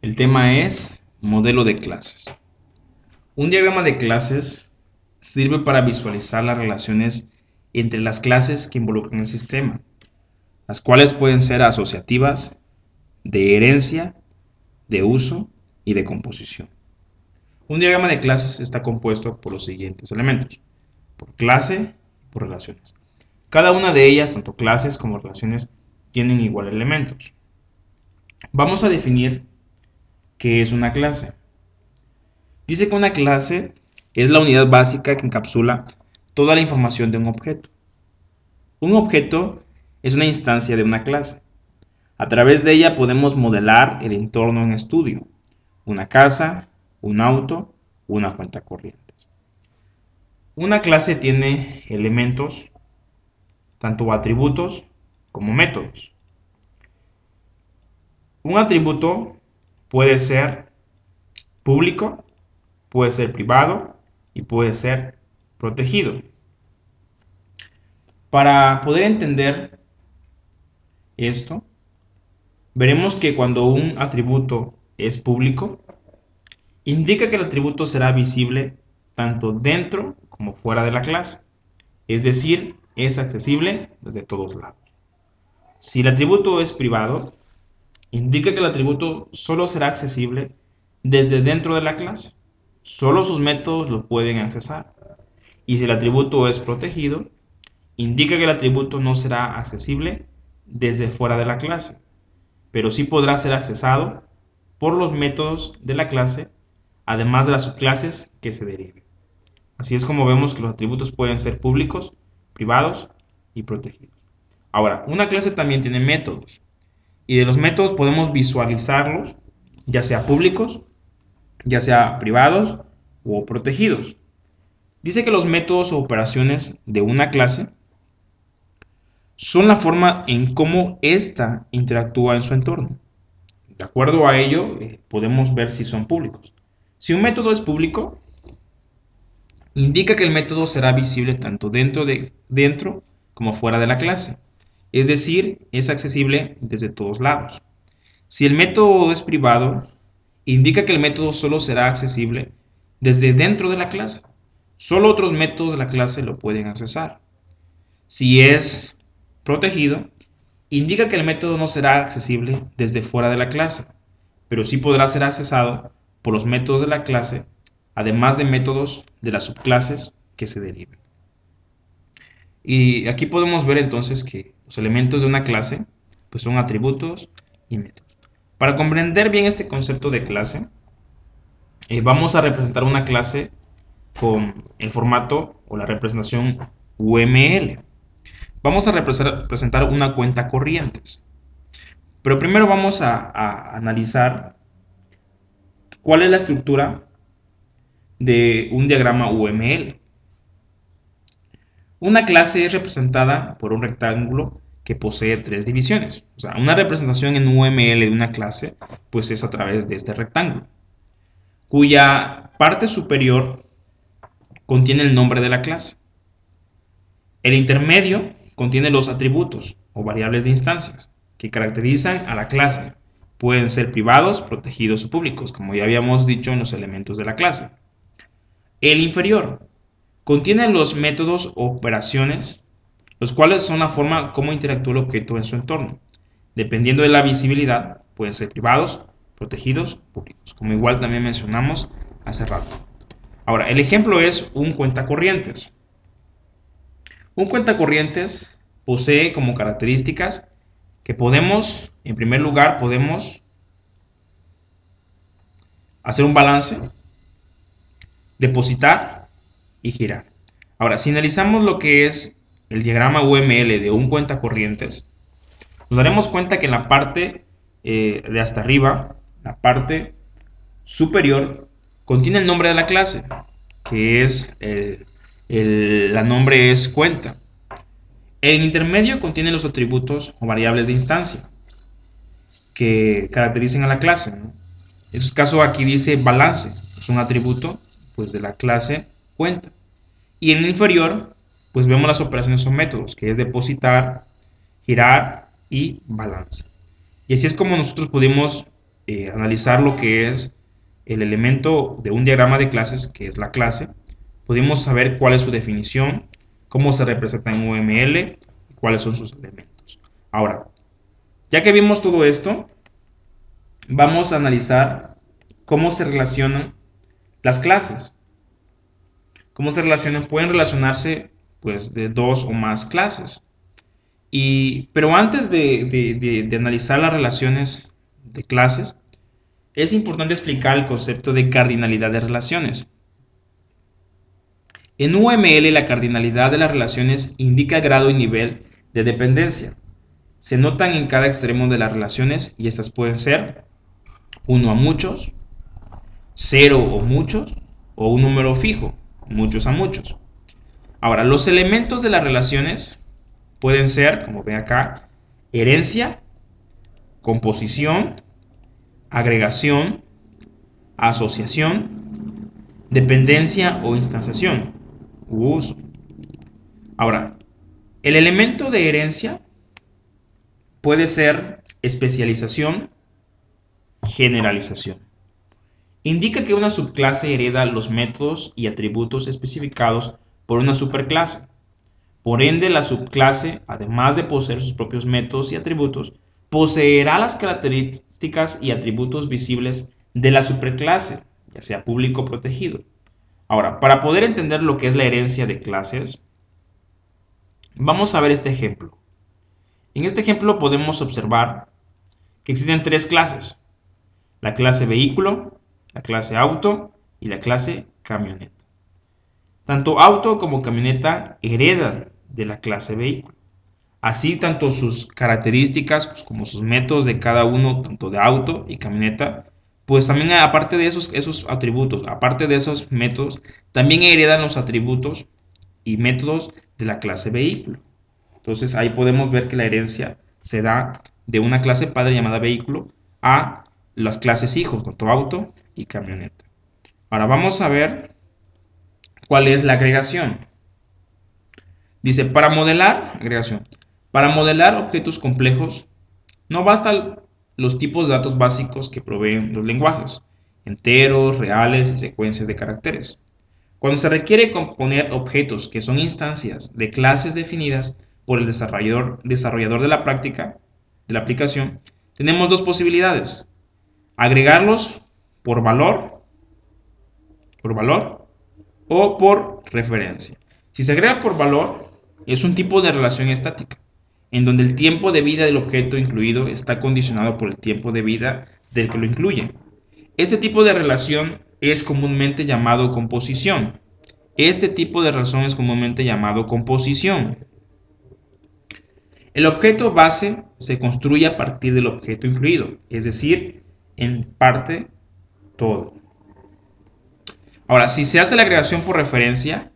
El tema es modelo de clases. Un diagrama de clases sirve para visualizar las relaciones entre las clases que involucran el sistema, las cuales pueden ser asociativas, de herencia, de uso y de composición. Un diagrama de clases está compuesto por los siguientes elementos: por clase y por relaciones. Cada una de ellas, tanto clases como relaciones, tienen igual elementos. Vamos a definir qué es una clase. Dice que una clase es la unidad básica que encapsula toda la información de un objeto. Un objeto es una instancia de una clase. A través de ella podemos modelar el entorno en estudio: una casa, un auto, una cuenta corriente. Una clase tiene elementos, tanto atributos como métodos. Un atributo puede ser público, puede ser privado y puede ser protegido. Para poder entender esto, veremos que cuando un atributo es público, indica que el atributo será visible tanto dentro como fuera de la clase, es decir, es accesible desde todos lados. Si el atributo es privado, indica que el atributo solo será accesible desde dentro de la clase. Solo sus métodos lo pueden accesar. Y si el atributo es protegido, indica que el atributo no será accesible desde fuera de la clase, pero sí podrá ser accesado por los métodos de la clase, además de las subclases que se deriven. Así es como vemos que los atributos pueden ser públicos, privados y protegidos. Ahora, una clase también tiene métodos, y de los métodos podemos visualizarlos, ya sea públicos, ya sea privados o protegidos. Dice que los métodos o operaciones de una clase son la forma en cómo ésta interactúa en su entorno. De acuerdo a ello, podemos ver si son públicos. Si un método es público, indica que el método será visible tanto dentro como fuera de la clase. Es decir, es accesible desde todos lados. Si el método es privado, indica que el método solo será accesible desde dentro de la clase. Solo otros métodos de la clase lo pueden accesar. Si es protegido, indica que el método no será accesible desde fuera de la clase, pero sí podrá ser accesado por los métodos de la clase, además de métodos de las subclases que se deriven. Y aquí podemos ver entonces que los elementos de una clase pues son atributos y métodos. Para comprender bien este concepto de clase, vamos a representar una clase con el formato o la representación UML. Vamos a representar una cuenta corrientes. Pero primero vamos a analizar cuál es la estructura de un diagrama UML. Una clase es representada por un rectángulo que posee tres divisiones. O sea, una representación en UML de una clase pues es a través de este rectángulo, cuya parte superior contiene el nombre de la clase. El intermedio contiene los atributos o variables de instancias que caracterizan a la clase. Pueden ser privados, protegidos o públicos, como ya habíamos dicho en los elementos de la clase. El inferior contiene los métodos o operaciones, los cuales son la forma como interactúa el objeto en su entorno. Dependiendo de la visibilidad, pueden ser privados, protegidos, públicos, como igual también mencionamos hace rato. Ahora, el ejemplo es un cuentacorrientes. Un cuentacorrientes posee como características que podemos, en primer lugar, podemos hacer un balance, depositar y girar. Ahora, si analizamos lo que es el diagrama UML de un cuentacorrientes, nos daremos cuenta que en la parte de hasta arriba, la parte superior, contiene el nombre de la clase, que es la nombre es cuenta. El intermedio contiene los atributos o variables de instancia que caracterizan a la clase, ¿no? En su caso aquí dice balance, es un atributo pues de la clase cuenta. Y en el inferior pues vemos las operaciones o métodos, que es depositar, girar y balance. Y así es como nosotros pudimos analizar lo que es el elemento de un diagrama de clases, que es la clase, podemos saber cuál es su definición, cómo se representa en UML y cuáles son sus elementos. Ahora, ya que vimos todo esto, vamos a analizar cómo se relacionan las clases. ¿Cómo se relacionan? Pueden relacionarse pues de dos o más clases. Pero antes de analizar las relaciones de clases, es importante explicar el concepto de cardinalidad de relaciones. En UML, la cardinalidad de las relaciones indica grado y nivel de dependencia. Se notan en cada extremo de las relaciones y estas pueden ser 1 a muchos, 0 o muchos, o un número fijo, muchos a muchos. Ahora, los elementos de las relaciones pueden ser, como ven acá, herencia, composición, agregación, asociación, dependencia o instanciación u uso. Ahora, el elemento de herencia puede ser especialización, generalización. Indica que una subclase hereda los métodos y atributos especificados por una superclase. Por ende, la subclase, además de poseer sus propios métodos y atributos, poseerá las características y atributos visibles de la superclase, ya sea público o protegido. Ahora, para poder entender lo que es la herencia de clases, vamos a ver este ejemplo. En este ejemplo podemos observar que existen tres clases: la clase vehículo, la clase auto y la clase camioneta. Tanto auto como camioneta heredan de la clase vehículo. Así, tanto sus características como sus métodos de cada uno, tanto de auto y camioneta, pues también aparte de esos atributos, aparte de esos métodos, también heredan los atributos y métodos de la clase vehículo. Entonces ahí podemos ver que la herencia se da de una clase padre llamada vehículo a las clases hijos, tanto auto y camioneta. Ahora vamos a ver cuál es la agregación. Dice, para modelar objetos complejos, no bastan los tipos de datos básicos que proveen los lenguajes, enteros, reales y secuencias de caracteres. Cuando se requiere componer objetos que son instancias de clases definidas por el desarrollador de la práctica, de la aplicación, tenemos dos posibilidades: agregarlos por valor o por referencia. Si se agrega por valor, es un tipo de relación estática, en donde el tiempo de vida del objeto incluido está condicionado por el tiempo de vida del que lo incluye. Este tipo de relación es comúnmente llamado composición. El objeto base se construye a partir del objeto incluido, es decir, en parte todo. Ahora, si se hace la agregación por referencia,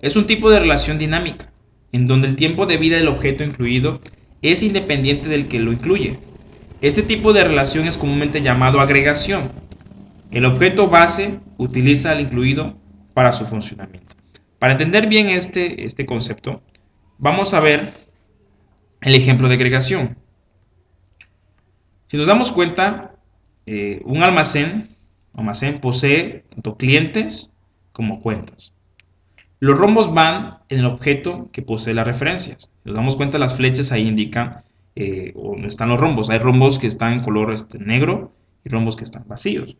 es un tipo de relación dinámica, en donde el tiempo de vida del objeto incluido es independiente del que lo incluye. Este tipo de relación es comúnmente llamado agregación. El objeto base utiliza al incluido para su funcionamiento. Para entender bien este concepto, vamos a ver el ejemplo de agregación. Si nos damos cuenta, un almacén posee tanto clientes como cuentas. Los rombos van en el objeto que posee las referencias. Si nos damos cuenta, las flechas ahí indican dónde están los rombos. Hay rombos que están en color negro y rombos que están vacíos.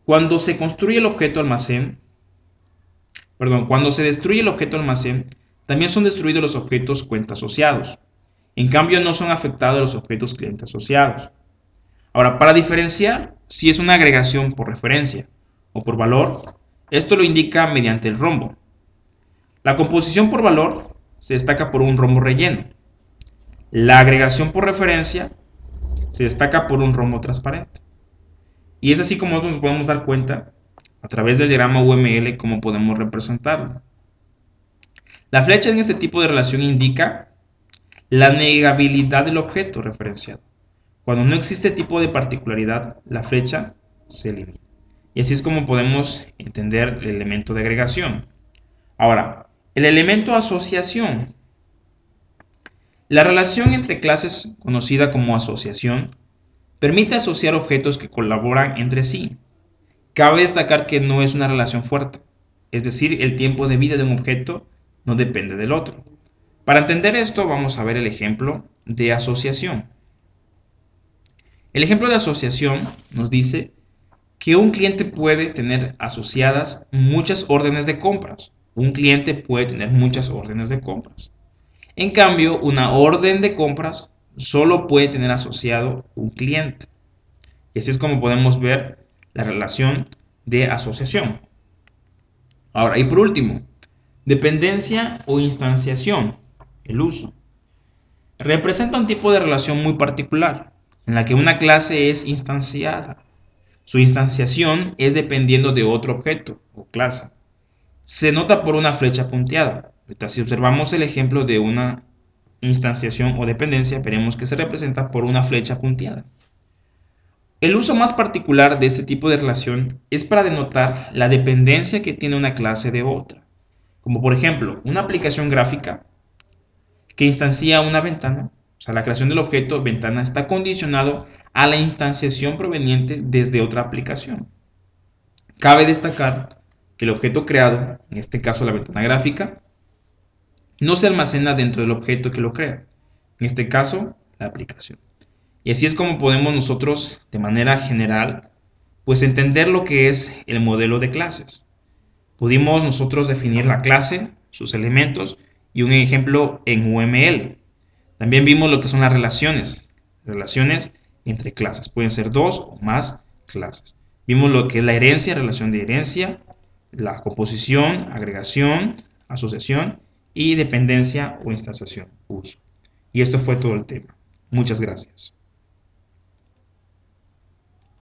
Cuando se construye el objeto almacén, cuando se destruye el objeto almacén, también son destruidos los objetos cuenta asociados. En cambio, no son afectados los objetos cliente asociados. Ahora, para diferenciar si es una agregación por referencia o por valor, esto lo indica mediante el rombo. La composición por valor se destaca por un rombo relleno. La agregación por referencia se destaca por un rombo transparente. Y es así como nosotros nos podemos dar cuenta, a través del diagrama UML, cómo podemos representarlo. La flecha en este tipo de relación indica la negabilidad del objeto referenciado. Cuando no existe tipo de particularidad, la flecha se elimina. Y así es como podemos entender el elemento de agregación. Ahora, el elemento asociación. La relación entre clases, conocida como asociación, Permite asociar objetos que colaboran entre sí. Cabe destacar que no es una relación fuerte, es decir, el tiempo de vida de un objeto no depende del otro. Para entender esto, vamos a ver el ejemplo de asociación. El ejemplo de asociación nos dice que un cliente puede tener asociadas muchas órdenes de compras. Un cliente puede tener muchas órdenes de compras. En cambio, una orden de compras solo puede tener asociado un cliente. Y así es como podemos ver la relación de asociación. Ahora, y por último, dependencia o instanciación, el uso. Representa un tipo de relación muy particular, en la que una clase es instanciada. Su instanciación es dependiendo de otro objeto o clase. Se nota por una flecha punteada. Si observamos el ejemplo de una instanciación o dependencia, veremos que se representa por una flecha punteada. El uso más particular de este tipo de relación es para denotar la dependencia que tiene una clase de otra. Como por ejemplo, una aplicación gráfica que instancia una ventana, o sea, la creación del objeto ventana está condicionado a la instanciación proveniente desde otra aplicación. Cabe destacar que el objeto creado, en este caso la ventana gráfica, no se almacena dentro del objeto que lo crea, en este caso la aplicación. Y así es como podemos nosotros, de manera general, pues entender lo que es el modelo de clases. Pudimos nosotros definir la clase, sus elementos y un ejemplo en UML. También vimos lo que son las relaciones entre clases. Pueden ser dos o más clases. Vimos lo que es la herencia, relación de herencia, la composición, agregación, asociación y dependencia o instanciación, uso. Y esto fue todo el tema. Muchas gracias.